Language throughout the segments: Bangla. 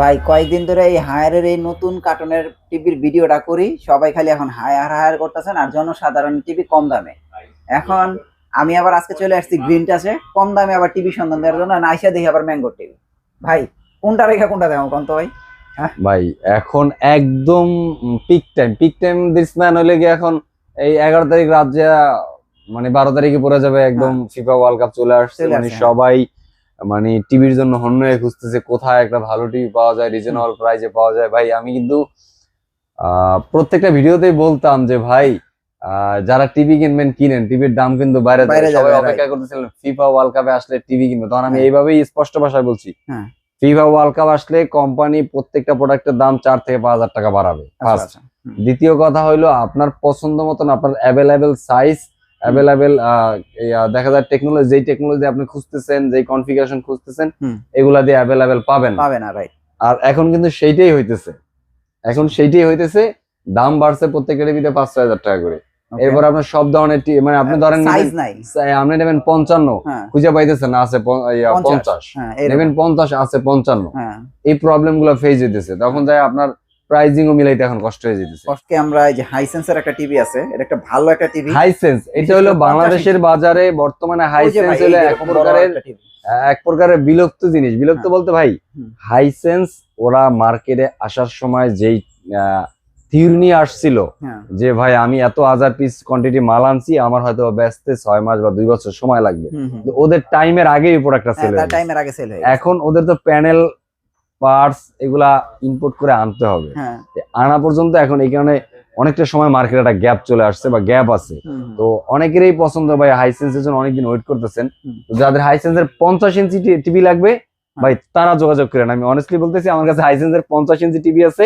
ভাই কয়েকদিন ধরে এই হায়ারের এই নতুন কার্টুনের টিভির ভিডিওটা করি, সবাই খালি এখন হায়ার হায়ার করতেছেন আর জনসাধারণ টিভি কম দামে। এখন আমি আবার আজকে চলে আসছি গ্রিন টাচে কম দামে আবার টিভি সন্ধান দেওয়ার জন্য, নাইসা দেখি আবার ম্যাঙ্গো টিভি। ভাই কোনটা রেখে কোনটা দেবো কোন তো ভাই? হ্যাঁ ভাই এখন একদম পিক টাইম দিস ম্যান হলে গিয়ে এখন এই 11 তারিখ রাত যা মানে 12 তারিখে পড়ে যাবে একদম। ফিফা ওয়ার্ল্ড কাপ চলে আসছে, মানে হ্যাঁ। সবাই মানে টিভির জন্য হন্য হয়ে খুঁজতেছে কোথায় একটা ভালো টিভি পাওয়া যায়, রিজনেবল প্রাইসে পাওয়া যায়। ভাই আমি কিন্তু প্রত্যেকটা ভিডিওতেই বলতাম যে ভাই যারা টিভি কিনবেন কিনেন, টিভির দাম কিন্তু বাইরে বাইরে যাবে। যাবে, সবাই right. অপেক্ষা করতেছিলেন ফিফা ওয়ার্ল্ড কাপে আসলে টিভি কিনবে, তখন আমি হ্যাঁ। এইভাবেই স্পষ্ট ভাষায় বলছি হ্যাঁ। ফিফা ওয়ার্ল্ড কাপ আসলে কোম্পানি প্রত্যেকটা প্রোডাক্টের দাম 4 থেকে 5,000 টাকা বাড়াবে। আচ্ছা, ফার্স্ট। আচ্ছা। হুম। দ্বিতীয় কথা হইলো আপনার পছন্দ মতন আপনার অ্যাভেলেবেল সাইজ, অ্যাভেলেবেল দেখা যায় টেকনোলজি, যেই টেকনোলজি আপনি খুঁজতেছেন, যেই কনফিগারেশন খুঁজতেছেন, এগুলা দিয়ে অ্যাভেলেবেল পাবেন। না, রাইট। আর এখন কিন্তু সেইটাই হইতেছে, দাম বাড়ছে প্রত্যেকটা টিভিতে 5-6 হাজার টাকা করে। এরপর আপনার সব ধরনের মানে আপনি ধরেন সাইজ নাই, আপনি নেবেন 55, হ্যাঁ। খুঁজে পাইতেছেন না, আছে 50, হ্যাঁ, নেবেন 50, আছে 55। হ্যাঁ। এই প্রবলেম গুলো ফেস হইতেছে, তখন যায় আপনার প্রাইজিং ও মিলাইতে এখন কষ্ট হয়ে যেতেছে। আজকে আমরা এই যে হাইসেন্সের একটা টিভি আছে, এটা একটা ভালো একটা টিভি। হাইসেন্স এটা হলো বাংলাদেশের বাজারে বর্তমানে হাইসেন্স হলো এক প্রকারের বিলুপ্ত জিনিস। বিলুপ্ত বলতে ভাই, হাইসেন্স ওরা মার্কেটে আসার সময় যেই থিওরি নিয়ে আসছিল যে ভাই আমি এত 1000 পিস কোয়ান্টিটি মাল আনছি, আমার হয়তো বেচতে 6 মাস বা 2 বছর সময় লাগবে, ওদের টাইমের আগেই প্রোডাক্টটা সেল হয়ে গেছে। এখন ওদের তো প্যানেল পার্টস এগুলা ইম্পোর্ট করে আনতে হবে, আনা পর্যন্ত এখন এই কারণে অনেকটা সময় মার্কেটে একটা গ্যাপ চলে আসছে বা গ্যাপ আছে। তো অনেকেরই পছন্দ ভাই হাইসেন্সের জন্য অনেকদিন ওয়েট করতেছেন। তো যাদের হাইসেন্সের 50 ইঞ্চি টিভি লাগবে ভাই তারা যোগাযোগ করেন। আমি অনেস্টলি বলতেছি আমার কাছে হাইসেন্সের 50 ইঞ্চি টিভি আছে,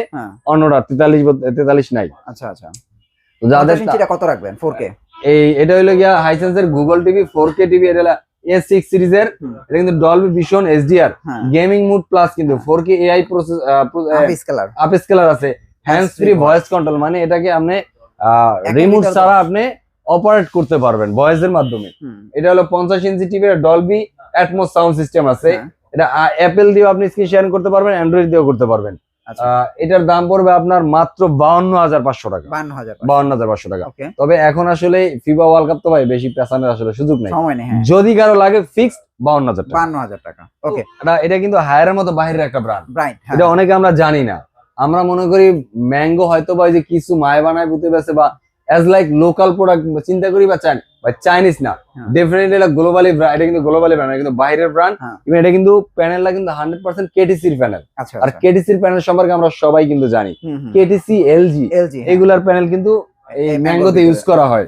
অন্যরা 43 নাই। আচ্ছা আচ্ছা। তো যাদের কত রাখবেন? 4K এটা হইলো গিয়া হাইসেন্সের গুগল টিভি 4K টিভি, এটা S6 সিরিজের, এটা কিন্তু Dolby vision HDR gaming mode plus, কিন্তু 4K AI process up scalar আছে, হ্যান্ডস ফ্রি ভয়েস কন্ট্রোল, মানে এটাকে আপনি রিমোট ছাড়া আপনি অপারেট করতে পারবেন ভয়েসের মাধ্যমে। এটা হলো 50 inch TV, Dolby atoms sound system আছে। এটা অ্যাপেল দিয়েও আপনি স্ক্রিন শেয়ার করতে পারবেন, অ্যান্ড্রয়েড দিয়েও করতে পারবেন। এটার দাম পড়বে আপনার মাত্র 52,500 টাকা। 52,500 টাকা। তবে এখন আসলে ফিফা ওয়ার্ল্ড কাপ তো ভাই বেশি পেছানোর আসলে সুযোগ নেই, যদি কারো লাগে ফিক্সড 52,000 টাকা। ওকে, এটা কিন্তু হায়ারের মতো বাইরের একটা ব্র্যান্ড, এটা অনেকে আমরা জানি না। আমরা মনে করি ম্যাঙ্গো হয়তো বা যে কিছু মায় বানায় বুঝতে পারছে বা অ্যাজ লাইক লোকাল প্রোডাক্ট চিন্তা করি, বা চাইনিজ না, ডেফিনেটলি এটা গ্লোবালি ব্র্যান্ড, এটা কিন্তু গ্লোবালি ব্র্যান্ড, কিন্তু বাইরের ব্র্যান্ড। ইভেন এটা কিন্তু প্যানেলটা কিন্তু 100% কেটিসির প্যানেল। আর কেটিসির প্যানেল সম্পর্কে আমরা সবাই কিন্তু জানি, কেটিসি, এলজি এগুলার প্যানেল কিন্তু এই ম্যাঙ্গোতে ইউজ করা হয়।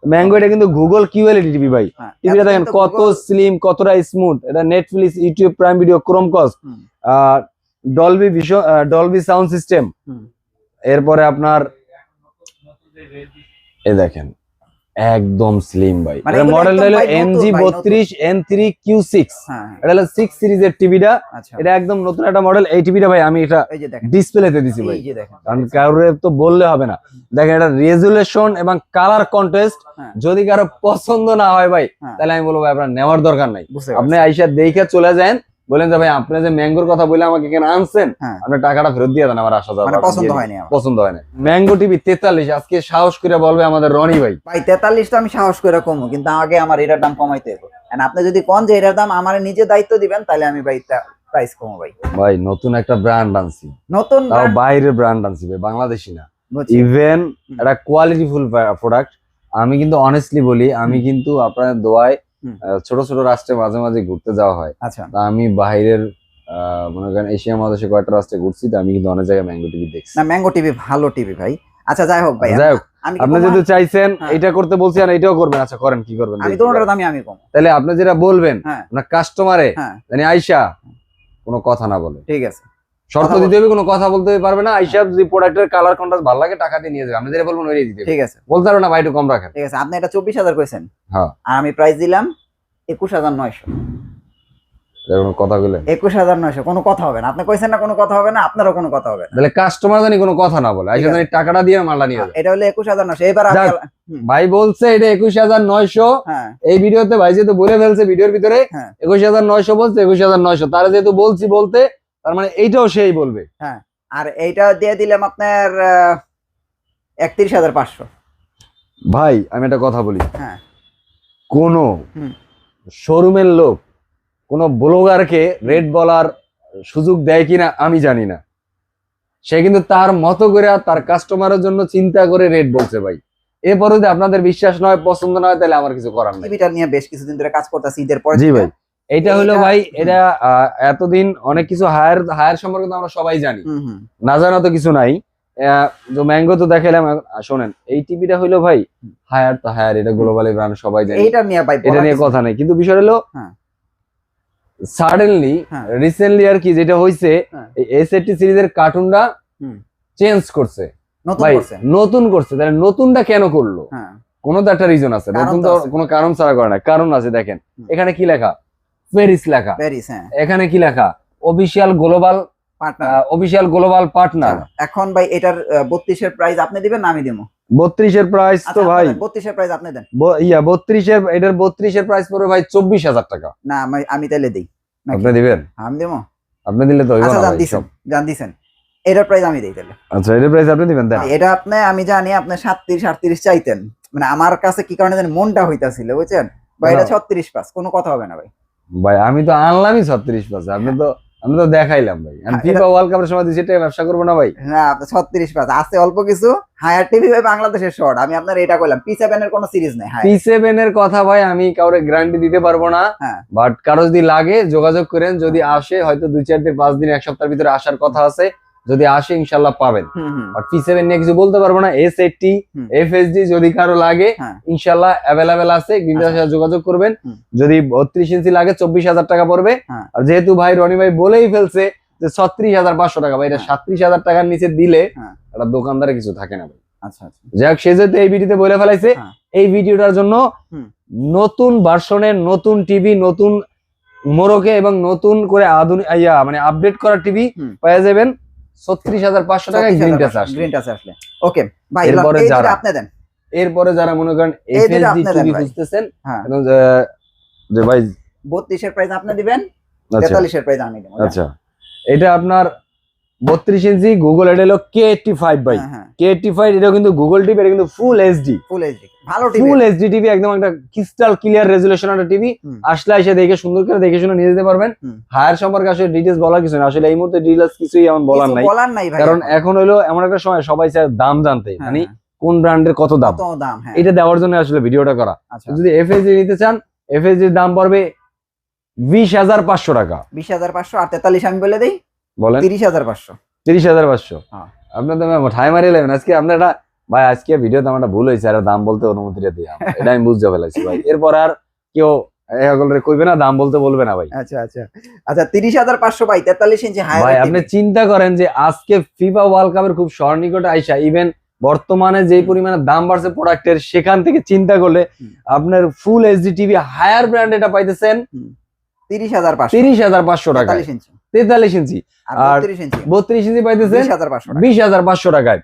ম্যাঙ্গো এটা কিন্তু গুগল কিউএলইডি টিভি ভাই, টিভিটা দেখেন কত স্লিম, কতটা স্মুথ। এটা Netflix, YouTube, prime video, Chromecast, Dolby vision, Dolby sound system. এরপরে আপনার এই দেখেন একদম স্লিম ভাই, এটা মডেলটা হলো MG32N3Q6, এটা হলো 6 সিরিজের টিভিটা, এটা একদম নতুন একটা মডেল। এই টিভিটা ভাই আমি এটা ডিসপ্লেতে দিছি ভাই, কারণ কারোর তো বললে হবে না। দেখেন এটা রেজুলেশন এবং কালার কন্ট্রাস্ট, যদি কারো পছন্দ না হয় ভাই তাহলে আমি বলবো ভাই আপনার নেওয়ার দরকার নাই, আপনি আইসা দেখে চলে যান, বলেন যে ভাই আপনি যে ম্যাঙ্গোর কথা বলে আমাকে কেন আনছেন, আপনার টাকাটা ফেরত দিয়ে দেন, আমার আসা যাওয়া পছন্দ হয় না। ম্যাঙ্গো টিভি 43 আজকে সাহস করে বলবে আমাদের রনি ভাই। 43 তো আমি সাহস করে কমু, কিন্তু আগে আমার এটার দাম কমাইতে হবে। আপনি যদি কোন যে এটার দাম আমার নিজে দায়িত্ব দিবেন, তাহলে আমি ভাই প্রাইস কমু ভাই। ভাই নতুন একটা ব্র্যান্ড আনছি, নতুন তাও বাইরের ব্র্যান্ড আনছি ভাই, বাংলাদেশি না। ইভেন একটা কোয়ালিটিফুল প্রোডাক্ট। আমি কিন্তু অনেস্টলি বলি, আমি কিন্তু আপনাদের দোয়ায় ছোট ছোট রাষ্ট্রে মাঝে মাঝে ঘুরতে যাওয়া হয়। আমি বাইরের মনে করেন এশিয়া মহাদেশে কয়েকটা রাষ্ট্রে ঘুরছি, তো আমি কিন্তু অনেক জায়গায় ম্যাঙ্গো টিভি দেখছি। না, ম্যাঙ্গো টিভি ভালো টিভি ভাই। আচ্ছা যাই হোক ভাই, আপনি যদি চাইছেন এটা করতে বলছি আর এটাও করবেন, আচ্ছা করেন, কি করবেন? আমি দুটোর দামই আমি কম। তাহলে আপনি যেটা বলবেন আপনার কাস্টমারে মানে আইসা কোনো কথা না বলে, ঠিক আছে, শর্ত দিতে হবে, কোনো কথা বলতে পারবে না। আইসা যদি প্রোডাক্টের কালার কন্ট্রাস্ট ভালো লাগে টাকা দিয়ে নিয়ে যাবে, আপনি যেটা বলবেন ওইটাই দিতে হবে, ঠিক আছে? বলতে পারবে না ভাই একটু কম রাখেন, ঠিক আছে? আপনি এটা 24,000 কইছেন, হ্যাঁ, আর আমি প্রাইস দিলাম 21,900। কোনো কথা বলে 21,900, কোনো কথা হবে না। আপনি কইছেন না কোনো কথা হবে না, আপনারও কোনো কথা হবে না। তাহলে কাস্টমার জানি কোনো কথা না বলে, আইসা জানি টাকাটা দিয়ে মালটা নিয়ে যাবে। এটা হলো 21,900। এবার ভাই বলছে এটা 21,900। এই ভিডিওতে ভাই যেহেতু বলে ফেলছে ভিডিওর ভিতরে 21,900 বলছে, 21,900 তারা যেহেতু বলছি বলতে তার মানে এইটাও সেই বলবে। হ্যাঁ, আর এইটা দিয়ে দিলাম আপনার 31,500। ভাই আমি একটা কথা বলি, হ্যাঁ, কোন হুম। শোরুমের লোক কোন ব্লগারকে রেট বলার সুযোগ দেয় কিনা আমি জানি না, সে কিন্তু তার মতো করে তার কাস্টমারের জন্য চিন্তা করে রেট বলছে ভাই। এরপরে যদি আপনাদের বিশ্বাস নয়, পছন্দ নয়, তাহলে আমার কিছু করার নেই। টিভিটা নিয়ে বেশ কিছুদিন ধরে কাজ করতেছি ঈদের পরে। জি ভাই, এটা হলো ভাই, এটা এতদিন অনেক কিছু হায়ার সম্পর্কে তো আমরা সবাই জানি, না জানা তো কিছু নাই। ম্যাঙ্গো তো দেখাইলাম। শোনেন, এই টিভিটা হইলো ভাই হায়ার, তো হায়ার, এটা গ্লোবালি ব্র্যান্ড, সবাই জানি, এটা নিয়ে ভাই এটা নিয়ে কথা নেই। কিন্তু বিষয় হলো সাডেনলি রিসেন্টলি আর কি যেটা হইছে, এই S80 সিরিজের কার্টুনটা চেঞ্জ করছে ভাই, নতুন করছে। তাহলে নতুনটা কেন করলো? কোনো তো একটা রিজন আছে, নতুন তো কোনো কারণ ছাড়া করে না, কারণ আছে। দেখেন এখানে কি লেখা, প্যারিস লেখা, এখানে কি লেখা, অফিশিয়াল গ্লোবাল পার্টনার। এখন ভাই এটার 32 এর প্রাইস আপনি দিবেন না আমি দেবো? 32 এর প্রাইস তো ভাই 32 এর প্রাইস আপনি দেন। 32 এর, এটার 32 এর প্রাইস পড়বে ভাই 24,000 টাকা। না আমি তাহলে দেই। আপনি দিবেন? আমি দেবো। আপনি দিলে তো হইব না ভাই। জান দিছেন, এটার প্রাইস আমি দেই তাহলে। আচ্ছা, এটার প্রাইস আপনি দিবেন? দেন। এটা আপনি, আমি জানি আপনি 37-38 চাইতেন, মানে আমার কাছে কি কারণে জানেন মনটা হইতাছিল, বুঝছেন ভাই? এটা 36 কোনো কথা হবে না ভাই। ভাই আমি তো আনলামই 36, আমি তো দেখাইলাম ভাই। আমি ফিফা ওয়ার্ল্ড কাপের সময় সেটা ব্যবসা করবো না ভাই? না, 36 আছে অল্প কিছু। হায়ার টিভি ভাই বাংলাদেশের শর্ট, আমি আপনার এটা কইলাম। P7 এর কোনো সিরিজ নাই। P7 এর কথা ভাই আমি কাউরে গ্যারান্টি দিতে পারবো না, বাট কারো যদি লাগে যোগাযোগ করেন, যদি আসে হয়তো 2-4 দিন 5 দিন 1 সপ্তাহের ভিতরে আসার কথা আছে, যদি আসে ইনশাআল্লাহ পাবেন। বাট P7 নিয়ে কিছু বলতে পারবো না। S80 FSD যদি কারো লাগে ইনশাআল্লাহ अवेलेबल আছে, গ্রিনটার সাথে যোগাযোগ করবেন। যদি 32 ইঞ্চি লাগে 24,000 টাকা পড়বে। আর যেহেতু ভাই রনি ভাই বলেই ফেলছে যে 36,500 টাকা, ভাই এটা 37,000 টাকার নিচে দিলে একটা দোকানদারে কিছু থাকে না ভাই। আচ্ছা আচ্ছা, যাক, সে যেহেতু এই ভিডিওতে বলে ফেলাইছে, এই ভিডিওটার জন্য নতুন ভার্সনের নতুন টিভি, নতুন মোড়কে এবং নতুন করে আধুনিক মানে আপডেট করা টিভি পেয়ে যাবেন 36,500 টাকায় গ্রিন টাচ আসলে। ওকে ভাই, এরপরে আপনি দেন। এরপরে যারা মনে করেন FSD টিভি খুঁজতেছেন, যে ভাই 32 এর প্রাইস আপনি দিবেন, 43 এর প্রাইস আমি দেব। আচ্ছা, এটা আপনার 32 ইঞ্চি গুগল, এটা হলো K85 ভাই। K85 এটা কিন্তু গুগল টিভি, এটা কিন্তু ফুল এইচডি ভালো টিভি, ফুল এইচডি টিভি, একদম একটা ক্রিস্টাল ক্লিয়ার রেজোলিউশন একটা টিভি। আসলে এসে দেখে সুন্দর করে দেখে শুনে নিয়ে যেতে পারবেন। হায়ার সম্পর্কে আসলে ডিটেইলস বলার কিছু না, আসলে এই মুহূর্তে ডিটেইলস কিছুই এমন বলার নাই, কারণ এখন হলো এমন একটা সময় সবাই চায় দাম জানতে, মানে কোন ব্র্যান্ডের কত দাম, এটা দেওয়ার জন্য আসলে ভিডিওটা করা। যদি FSD নিতে চান, FSD এর দাম পড়বে 20,500 টাকা। 20,500 আর 43 আমি বলে দেই, বলেন 30,500। 30,500 আপনার তো ঠাই মারিয়ে নেবেন আজকে আপনারা ভাই। আজকে ভিডিওতে আমার ভুল হয়েছে, আর দাম বলতে অনুমতিটা দিই, এটা আমি বুঝতে ফেলাইছি ভাই। এরপর আর কেউ কইবে না, দাম বলতে বলবে না ভাই। আচ্ছা আচ্ছা আচ্ছা, 30,500 ভাই, 43 ইঞ্চি হায়ার। ভাই আপনি চিন্তা করেন যে আজকে ফিফা ওয়ার্ল্ড কাপের খুব সন্নিকটে আইসা, ইভেন বর্তমানে যে পরিমাণে দাম বাড়ছে প্রোডাক্টের, সেখান থেকে চিন্তা করলে আপনার full HD TV higher brand এটা পাইতেছেন 30,500 টাকা। 43 ইঞ্চি আর 32 ইঞ্চি পাইতেছেন 20,500 টাকায়।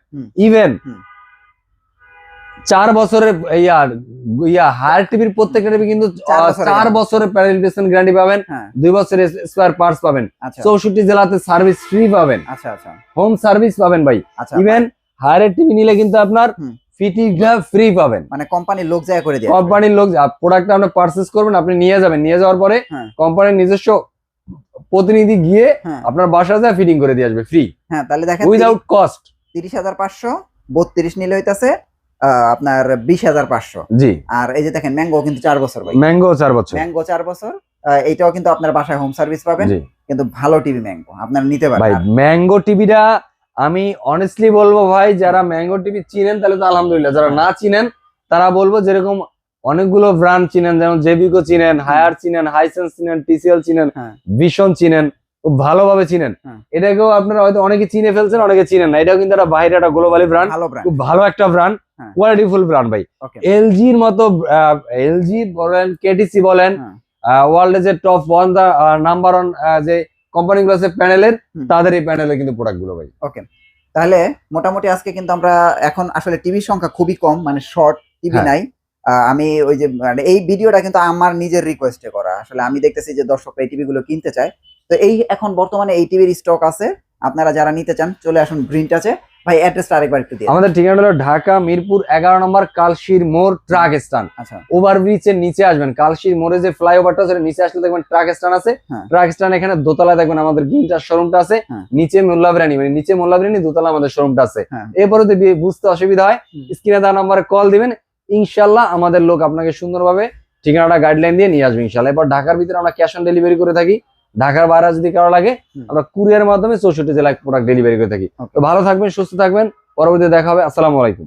ইভেন 4 বছরের হায়ার টিভির প্রত্যেকটা টিভি কিন্তু 4 বছরের রিপ্লেসমেন্ট গ্যারান্টি পাবেন, 2 বছরের স্পেয়ার পার্টস পাবেন, 64 জেলাতে সার্ভিস ফ্রি পাবেন। আচ্ছা আচ্ছা, হোম সার্ভিস পাবেন ভাই। ইভেন হায়ার টিভি নিলে কিন্তু আপনার ফিটিংটা ফ্রি পাবেন, মানে কোম্পানির লোক যায় করে দিয়ে, কোম্পানির লোক প্রোডাক্টটা আপনি পারচেজ করবেন, আপনি নিয়ে যাবেন, নিয়ে যাওয়ার পরে কোম্পানির নিজস্ব প্রতিনিধি গিয়ে আপনার বাসায় যায় ফিটিং করে দিয়ে আসবে ফ্রি। হ্যাঁ, তাহলে দেখেন উইদাউট কস্ট 30,500, 32 নিলে হইতাছে আপনার 20,500। জি, আর এই যে দেখেন ম্যাঙ্গো কিন্তু 4 বছর ভাই, ম্যাঙ্গো 4 বছর, ম্যাঙ্গো 4 বছর। এইটাও কিন্তু আপনার বাসায় হোম সার্ভিস পাবেন, কিন্তু ভালো টিভি ম্যাঙ্গো আপনারা নিতে পারেন ভাই। ম্যাঙ্গো টিভিটা আমি অনেস্টলি বলবো ভাই, যারা ম্যাঙ্গো টিভি চিনেন তাহলে তো আলহামদুলিল্লাহ, যারা না চিনেন তারা বলবো যেরকম অনেকগুলো ব্র্যান্ড চিনেন, যেমন জেবিকো চিনেন, হায়ার চিনেন, হাইসেন্স চিনেন, TCL চিনেন, ভিশন চিনেন, খুব ভালোভাবে চিনেন। এটাকেও আপনারা হয়তো অনেকে চিনে ফেলছেন, অনেকে চিনেন না। এটাও কিন্তু একটা বাইরে একটা গ্লোবালি ব্র্যান্ড, খুব ভালো একটা ব্র্যান্ড, কোয়ালিটিফুল ব্র্যান্ড ভাই। এলজির মতো, এলজি বলেন, কেটিসি বলেন, ওয়ার্ল্ডের যে টপ 1 নাম্বার 1 যে কোম্পানিগুলো আছে প্যানেলের, তাদের এই প্যানেলে কিন্তু প্রোডাক্ট গুলো ভাই। ওকে, তাহলে মোটামুটি আজকে কিন্তু আমরা এখন আসলে টিভির সংখ্যা খুবই কম, মানে শর্ট টিভি নাই। আমি ওই যে এই ভিডিওটা কিন্তু আমার নিজের রিকোয়েস্টে করা, আসলে আমি দেখতেছি যে দর্শকরা এই টিভি গুলো কিনতে চায়, তো এই এখন বর্তমানে এই টিভির স্টক আছে, আপনারা যারা নিতে চান চলে আসুন গ্রিন টাচে। ভাই অ্যাড্রেসটা আরেকবার একটু দিয়ে। আমাদের ঠিকানা হলো ঢাকা মিরপুর 11 নম্বর কালশির মোড় ট্রাক স্ট্যান্ড। আচ্ছা, ওভারব্রিজের নিচে আসবেন, কালশির মোড়ে যে ফ্লাইওভারটা আছে নিচে আসলে দেখবেন ট্রাক স্ট্যান্ড আছে। হ্যাঁ। ট্রাক স্ট্যান্ড এখানে দোতলায় দেখবেন আমাদের গ্রিন টাচ শোরুমটা আছে। হ্যাঁ। নিচে মোল্লা বিরিয়ানি, মানে নিচে মোল্লা বিরিয়ানি, দোতলা আমাদের শোরুমটা আছে। হ্যাঁ। এরপরে যদি বুঝতে অসুবিধা হয় স্ক্রিনে দেওয়া নম্বরে কল দিবেন, ইনশাল্লাহ আমাদের লোক আপনাকে সুন্দরভাবে ঠিকানাটা গাইডলাইন দিয়ে নিয়ে আসবে ইনশাল্লাহ। এরপর ঢাকার ভিতরে আমরা ক্যাশ অন ডেলিভারি করে থাকি। ঢাকার বাইরে যদি কারো লাগে আমরা কুরিয়ার মাধ্যমে 64 জেলায় প্রোডাক্ট ডেলিভারি করে থাকি। তো ভালো থাকবেন, সুস্থ থাকবেন, পরবর্তীতে দেখা হবে। আসসালামু আলাইকুম।